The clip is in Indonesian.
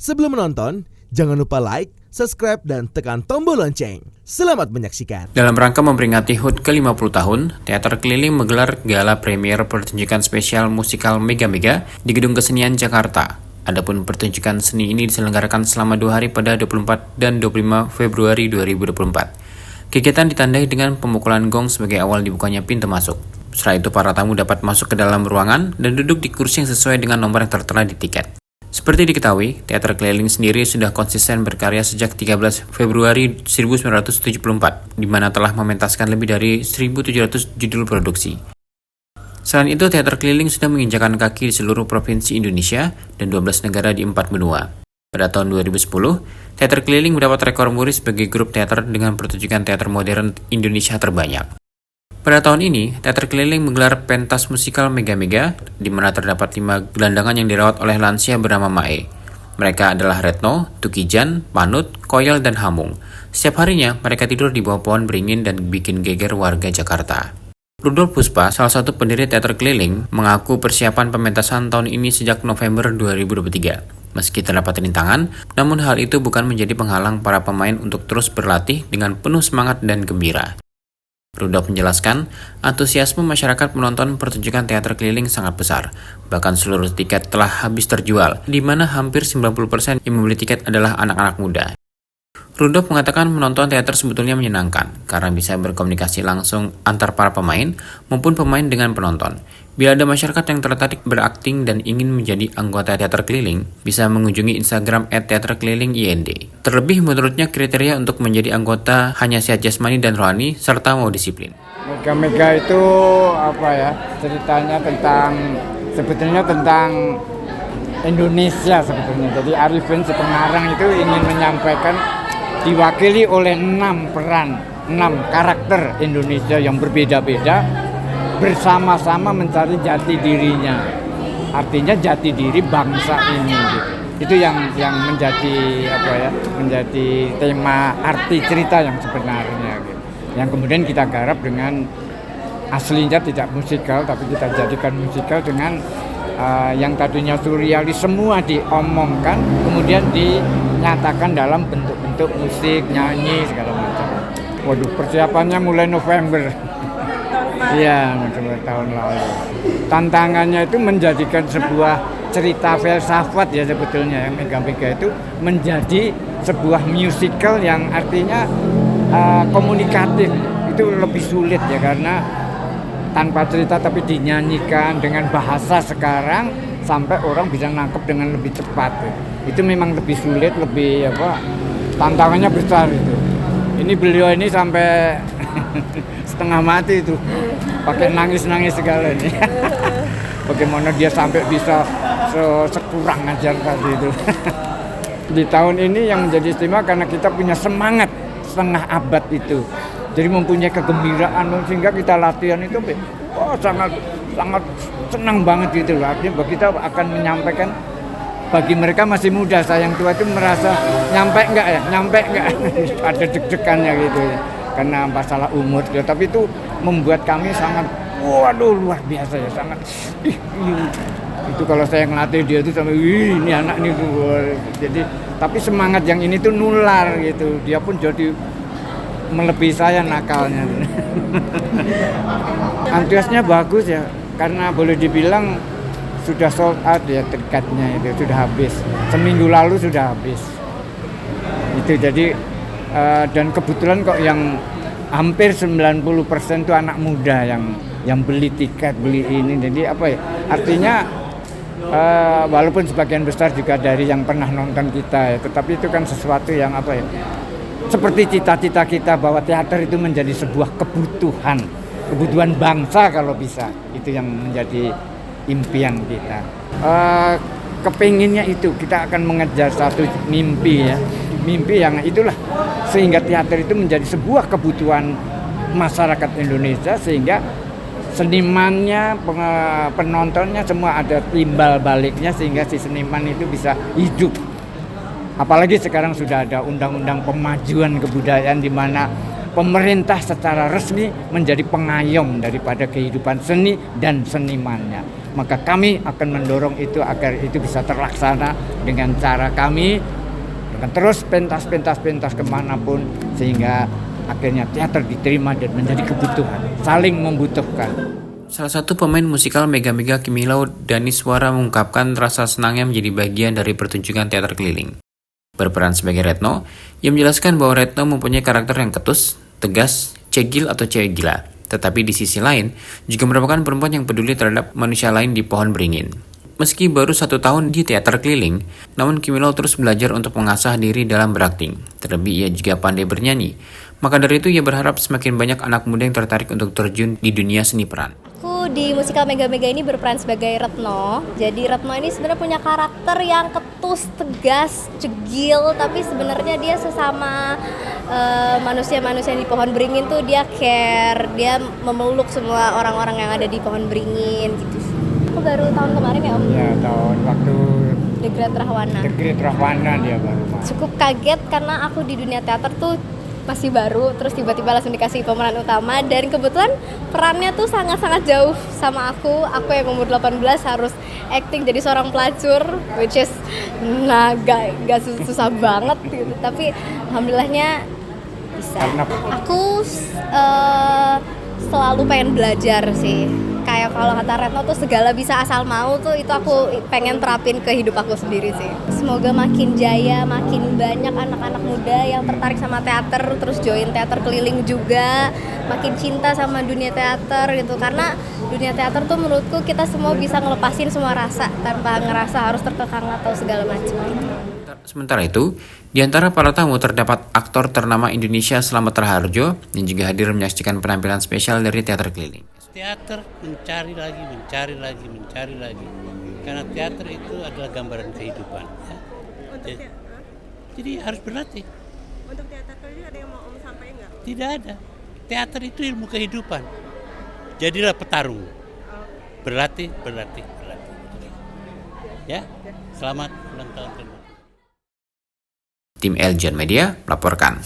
Sebelum menonton, jangan lupa like, subscribe, dan tekan tombol lonceng. Selamat menyaksikan. Dalam rangka memperingati HUT ke-50 tahun, Teater Keliling menggelar gala premier pertunjukan spesial musikal Mega Mega di Gedung Kesenian Jakarta. Adapun pertunjukan seni ini diselenggarakan selama 2 hari pada 24 dan 25 Februari 2024. Kegiatan ditandai dengan pemukulan gong sebagai awal dibukanya pintu masuk. Setelah itu para tamu dapat masuk ke dalam ruangan dan duduk di kursi yang sesuai dengan nomor yang tertera di tiket. Seperti diketahui, Teater Keliling sendiri sudah konsisten berkarya sejak 13 Februari 1974, di mana telah mementaskan lebih dari 1.700 judul produksi. Selain itu, Teater Keliling sudah menginjakan kaki di seluruh provinsi Indonesia dan 12 negara di 4 benua. Pada tahun 2010, Teater Keliling mendapat rekor muri sebagai grup teater dengan pertunjukan teater modern Indonesia terbanyak. Pada tahun ini, Teater Keliling menggelar pentas musikal Mega Mega, di mana terdapat 5 gelandangan yang dirawat oleh lansia bernama Mae. Mereka adalah Retno, Tukijan, Panut, Koyel, dan Hamung. Setiap harinya, mereka tidur di bawah pohon beringin dan bikin geger warga Jakarta. Rudolf Puspa, salah satu pendiri Teater Keliling, mengaku persiapan pementasan tahun ini sejak November 2023. Meski terdapat rintangan, namun hal itu bukan menjadi penghalang para pemain untuk terus berlatih dengan penuh semangat dan gembira. Rudolf menjelaskan, antusiasme masyarakat menonton pertunjukan Teater Keliling sangat besar. Bahkan seluruh tiket telah habis terjual, di mana hampir 90% yang membeli tiket adalah anak-anak muda. Rudolf mengatakan menonton teater sebetulnya menyenangkan, karena bisa berkomunikasi langsung antar para pemain maupun pemain dengan penonton. Bila ada masyarakat yang tertarik berakting dan ingin menjadi anggota Teater Keliling, bisa mengunjungi Instagram @teaterkelilingIND. Terlebih menurutnya kriteria untuk menjadi anggota hanya sehat jasmani dan rohani, serta mau disiplin. Mega itu ceritanya sebetulnya tentang Indonesia sebetulnya. Jadi Arifin si pengarang itu ingin menyampaikan diwakili oleh 6 karakter Indonesia yang berbeda-beda, bersama-sama mencari jati dirinya. Artinya jati diri bangsa ini gitu. Itu yang menjadi tema arti cerita yang sebenarnya gitu. Yang kemudian kita garap dengan aslinya tidak musikal, tapi kita jadikan musikal dengan yang tadinya surrealis semua diomongkan, kemudian dinyatakan dalam bentuk-bentuk musik, nyanyi, segala macam. Waduh, persiapannya mulai November. Iya, tahun lalu. Tantangannya itu menjadikan sebuah cerita filsafat ya sebetulnya, yang Mega Mega itu menjadi sebuah musical yang artinya komunikatif. Itu lebih sulit ya, karena tanpa cerita tapi dinyanyikan dengan bahasa sekarang sampai orang bisa nangkep dengan lebih cepat. Itu memang lebih sulit, tantangannya besar itu. Ini beliau ini sampai setengah mati itu, pakai nangis segala ini. Bagaimana dia sampai bisa sekurang ajar tadi itu. Di tahun ini yang menjadi istimewa karena kita punya semangat setengah abad itu. Jadi mempunyai kegembiraan sehingga kita latihan itu sangat senang banget gitu. Artinya kita akan menyampaikan bagi mereka masih muda, saya yang tua itu merasa nyampe enggak ada deg-degannya gitu ya. Karena masalah umur gitu. Tapi itu membuat kami sangat luar biasa ya, sangat itu kalau saya ngelatih dia itu sampai ini anak ini jadi tapi semangat yang ini tuh nular gitu. Dia pun jadi melebihi saya nakalnya. Antusiasnya bagus ya, karena boleh dibilang sudah sold out ya, tiketnya itu sudah habis. Seminggu lalu sudah habis. Itu jadi dan kebetulan kok yang hampir 90% itu anak muda yang beli tiket, beli ini. Jadi artinya walaupun sebagian besar juga dari yang pernah nonton kita ya, tetapi itu kan sesuatu yang seperti cita-cita kita bahwa teater itu menjadi sebuah kebutuhan bangsa kalau bisa. Itu yang menjadi impian kita. Kepinginnya itu kita akan mengejar satu mimpi ya. Mimpi yang itulah sehingga teater itu menjadi sebuah kebutuhan masyarakat Indonesia, sehingga senimannya, penontonnya semua ada timbal baliknya, sehingga si seniman itu bisa hidup. Apalagi sekarang sudah ada undang-undang pemajuan kebudayaan di mana pemerintah secara resmi menjadi pengayom daripada kehidupan seni dan senimannya. Maka kami akan mendorong itu agar itu bisa terlaksana dengan cara kami, dengan terus pentas kemanapun, sehingga akhirnya teater diterima dan menjadi kebutuhan, saling membutuhkan. Salah satu pemain musikal Mega Mega Kimilau, Daniswara, mengungkapkan rasa senangnya menjadi bagian dari pertunjukan teater keliling. Berperan sebagai Retno, ia menjelaskan bahwa Retno mempunyai karakter yang ketus, tegas, cegil atau cewek gila. Tetapi di sisi lain, juga merupakan perempuan yang peduli terhadap manusia lain di Pohon Beringin. Meski baru 1 tahun di teater keliling, namun Kimilau terus belajar untuk mengasah diri dalam berakting. Terlebih ia juga pandai bernyanyi. Maka dari itu ia berharap semakin banyak anak muda yang tertarik untuk terjun di dunia seni peran. Aku di musikal Mega Mega ini berperan sebagai Retno. Jadi Retno ini sebenarnya punya karakter yang ketus, tegas, cegil, tapi sebenarnya dia sesama manusia-manusia di Pohon Beringin tuh dia care, dia memeluk semua orang-orang yang ada di Pohon Beringin gitu. Aku baru tahun kemarin ya Om? Ya, tahun waktu The Great Rahwana. The Great Rahwana dia baru masuk. Cukup kaget karena aku di dunia teater tuh masih baru, terus tiba-tiba langsung dikasih pemeran utama, dan kebetulan perannya tuh sangat-sangat jauh sama aku yang umur 18 harus acting jadi seorang pelacur, which is gak susah banget gitu, tapi alhamdulillahnya bisa. Aku selalu pengen belajar sih, kayak kalau kata Retno tuh segala bisa asal mau tuh, itu aku pengen terapin ke hidup aku sendiri sih. Semoga makin jaya, makin banyak anak-anak muda yang tertarik sama teater, terus join teater keliling juga, makin cinta sama dunia teater gitu, karena dunia teater tuh menurutku kita semua bisa ngelepasin semua rasa tanpa ngerasa harus terkekang atau segala macam. Sementara itu, di antara para tamu terdapat aktor ternama Indonesia Slamet Raharjo yang juga hadir menyaksikan penampilan spesial dari teater keliling. Teater mencari lagi, karena teater itu adalah gambaran kehidupan. Ya. Jadi harus berlatih. Untuk teater keliling ada yang mau Om sampaikan nggak? Tidak ada. Teater itu ilmu kehidupan. Jadilah petarung. Berlatih. Ya, selamat ulang tahun. Tim Eljan Media melaporkan.